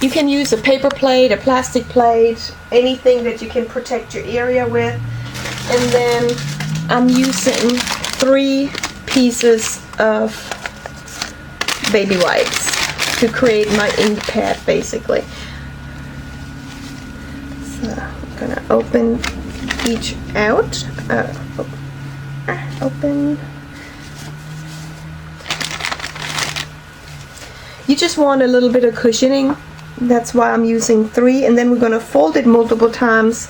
You can use a paper plate, a plastic plate, anything that you can protect your area with. And then I'm using 3 pieces of baby wipes to create my ink pad, basically. So I'm gonna open each out. Open. You just want a little bit of cushioning. That's why I'm using 3, and then we're gonna fold it multiple times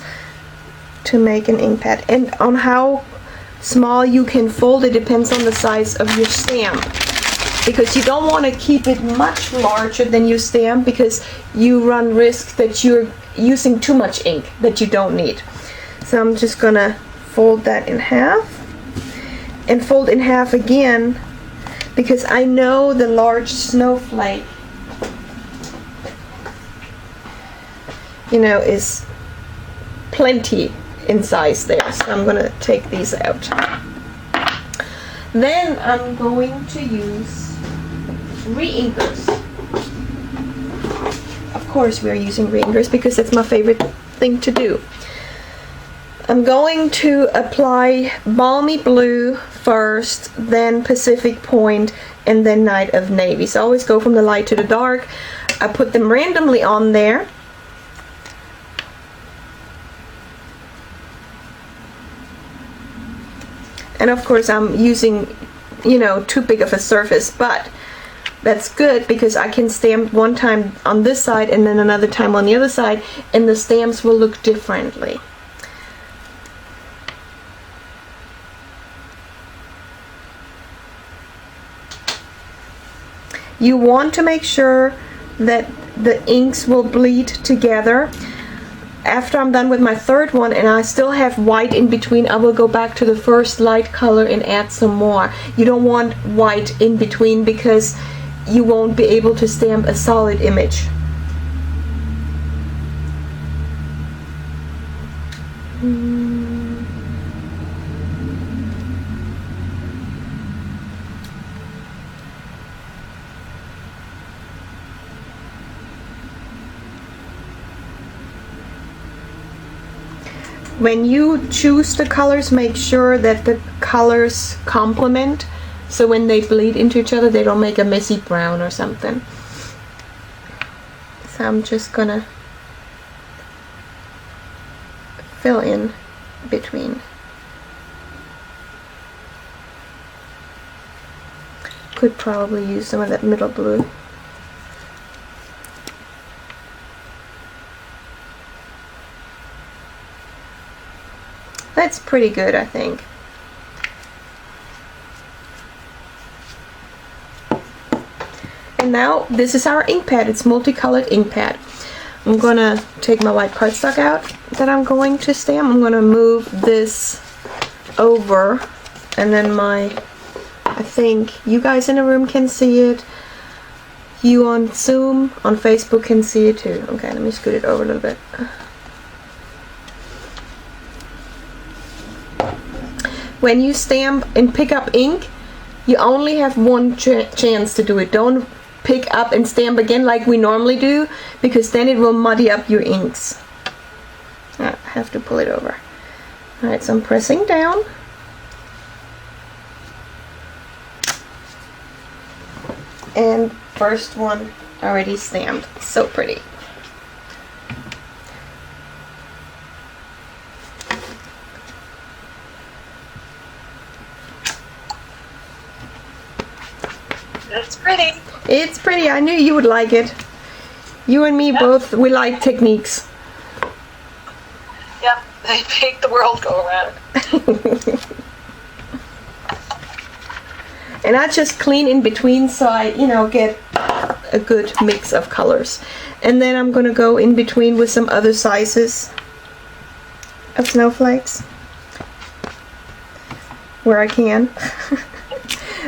to make an ink pad. And on how small you can fold it depends on the size of your stamp, because you don't want to keep it much larger than your stamp, because you run risk that you're using too much ink that you don't need. So I'm just gonna fold that in half and fold in half again, because I know the large snowflake, you know, is plenty in size there. So I'm gonna take these out. Then I'm going to use re-inkers. Of course we're using re-inkers because it's my favorite thing to do. I'm going to apply Balmy Blue first, then Pacific Point, and then Night of Navy. So I always go from the light to the dark. I put them randomly on there. And of course I'm using, you know, too big of a surface, but that's good because I can stamp one time on this side and then another time on the other side, and the stamps will look differently. You want to make sure that the inks will bleed together. After I'm done with my third one and I still have white in between, I will go back to the first light color and add some more. You don't want white in between because you won't be able to stamp a solid image. When you choose the colors, make sure that the colors complement, so when they bleed into each other they don't make a messy brown or something. So I'm just gonna fill in between. Could probably use some of that middle blue. That's pretty good, I think. And now this is our ink pad. It's multicolored ink pad. I'm gonna take my white cardstock out that I'm going to stamp. I'm gonna move this over, and then I think you guys in the room can see it. You on Zoom, on Facebook can see it too. Okay, let me scoot it over a little bit. When you stamp and pick up ink, you only have one chance to do it. Don't pick up and stamp again like we normally do, because then it will muddy up your inks. I have to pull it over. Alright, so I'm pressing down. And first one already stamped. So pretty. That's pretty. It's pretty. I knew you would like it. You and me both, we like techniques. Yep, they make the world go around. And I just clean in between so I, you know, get a good mix of colors. And then I'm gonna go in between with some other sizes of snowflakes where I can.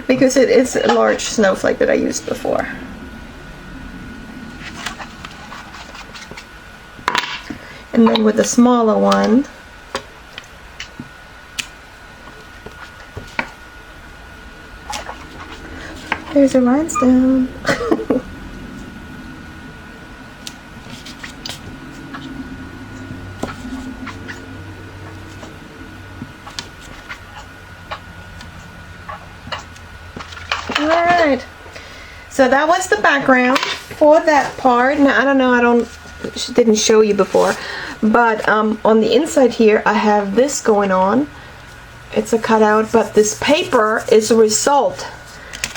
Because it is a large snowflake that I used before. And then with the smaller one, there's a rhinestone. So that was the background for that part. Now I don't know, didn't show you before, but on the inside here I have this going on. It's a cutout, but this paper is a result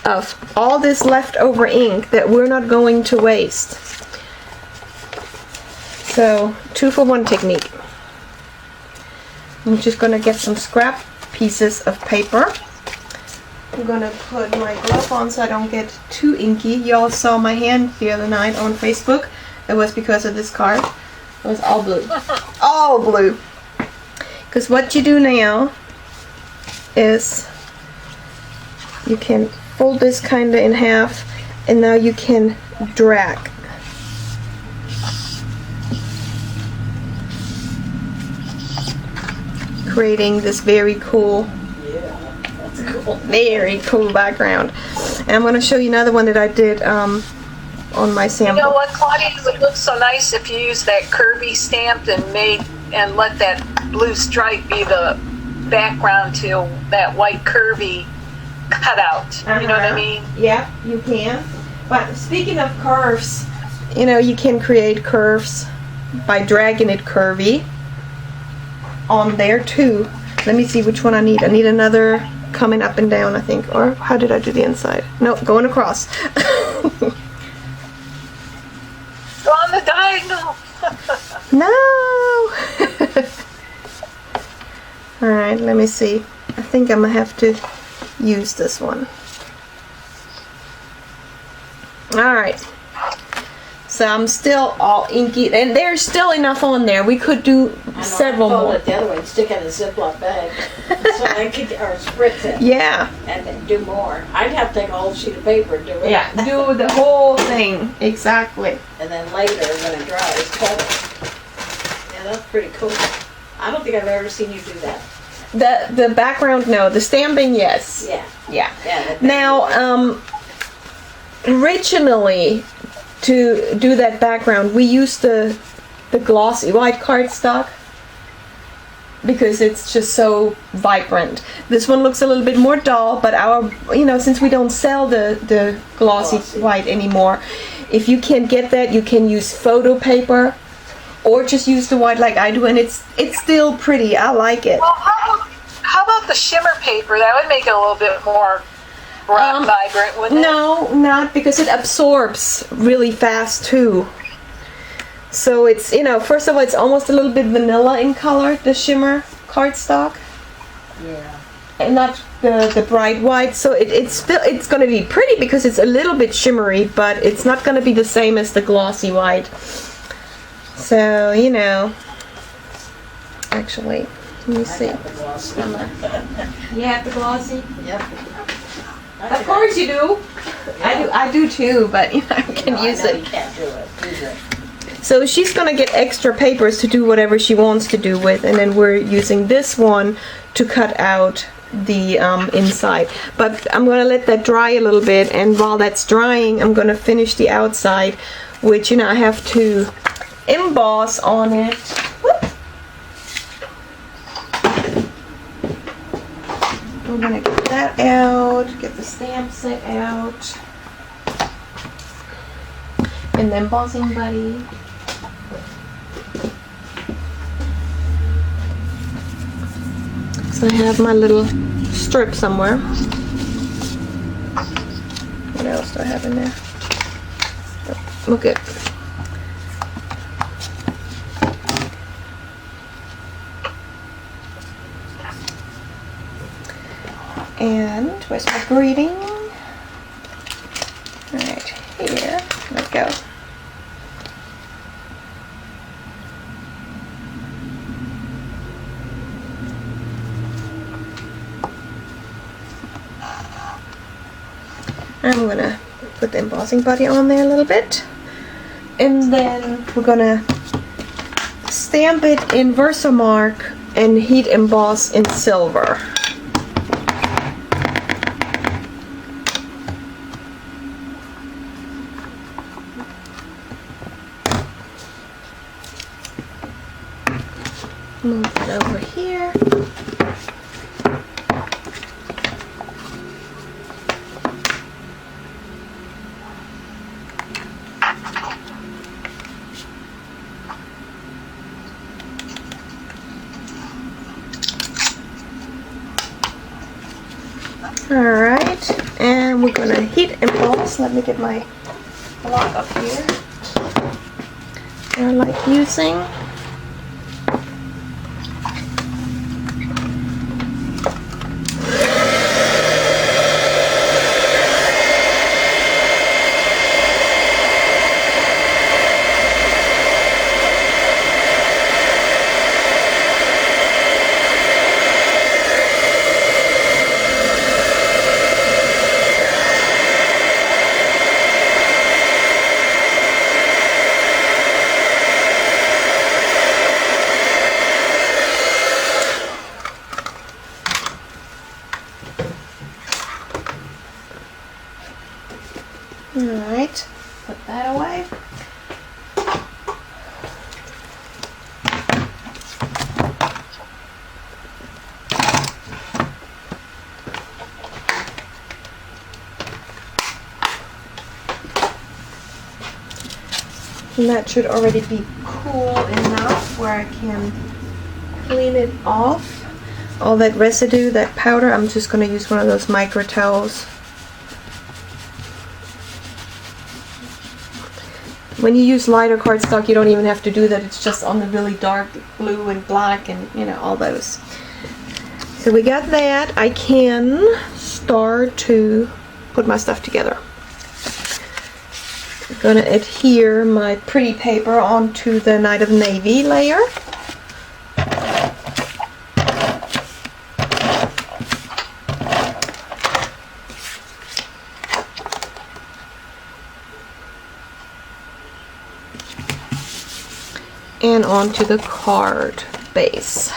of all this leftover ink that we're not going to waste. So 2-for-1 technique. I'm just gonna get some scrap pieces of paper. I'm gonna put my glove on so I don't get too inky. Y'all saw my hand the other night on Facebook. It was because of this card. It was all blue. All blue. Because what you do now is you can fold this kind of in half, and now you can drag. Creating this very cool, very cool background. And I'm going to show you another one that I did on my sample. You know what, Claudia? It would look so nice if you used that Kirby stamp and let that blue stripe be the background to that white Kirby cutout. You know what I mean? Yeah, you can. But speaking of curves, you know, you can create curves by dragging it curvy on there too. Let me see which one I need. I need another coming up and down, I think. Or how did I do the inside? No, going across. Go on the diagonal. No! Alright, let me see. I think I'm gonna have to use this one. Alright. So I'm still all inky, and there's still enough on there. We could do several fold more. it the other way and stick it in a Ziploc bag so I could, or spritz it. Yeah. And then do more. I'd have to take a whole sheet of paper and do it. Yeah, do the whole thing. Exactly. And then later, when it dries, cut it. Yeah, that's pretty cool. I don't think I've ever seen you do that. The background, no. The stamping, yes. Yeah. Yeah. Yeah. Now, originally, to do that background, we used the glossy white cardstock because it's just so vibrant. This one looks a little bit more dull, but since we don't sell the glossy white anymore, if you can't get that, you can use photo paper or just use the white like I do, and it's still pretty. I like it. Well, how about the shimmer paper? That would make it a little bit more vibrant, wouldn't it? No, not because it absorbs really fast too. So it's, first of all, it's almost a little bit vanilla in color, the shimmer cardstock. Yeah. And not the bright white. So it's going to be pretty because it's a little bit shimmery, but it's not going to be the same as the glossy white. So, actually, let me see. You have the glossy? Yep. Of course you do. Yeah. I do too, but I can use I know it. You can't do it. Use it. So she's gonna get extra papers to do whatever she wants to do with, and then we're using this one to cut out the inside. But I'm gonna let that dry a little bit, and while that's drying, I'm gonna finish the outside, which I have to emboss on it. Whoop. I'm gonna get that out, get the stamp set out, and the embossing buddy. So I have my little strip somewhere. What else do I have in there? Oh, okay. And where's my greeting? Right here. Let's go. I'm gonna put the embossing buddy on there a little bit, and then we're gonna stamp it in Versamark and heat emboss in silver. Move it over here. Alright, and we're gonna heat emboss. Let me get my block up here. I like using. Alright, put that away. And that should already be cool enough where I can clean it off. All that residue, that powder, I'm just going to use one of those micro towels. When you use lighter cardstock, you don't even have to do that. It's just on the really dark blue and black and, you know, all those. So we got that. I can start to put my stuff together. I'm going to adhere my pretty paper onto the Night of Navy layer. And onto the card base.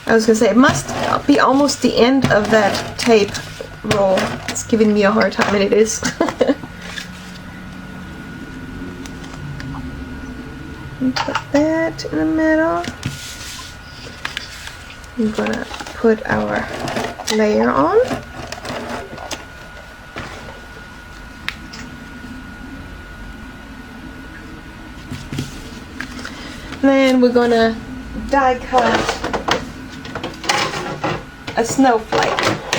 I was gonna say, it must be almost the end of that tape roll. It's giving me a hard time, and it is. And put that in the middle. I'm gonna put our layer on. Then we're gonna die cut a snowflake.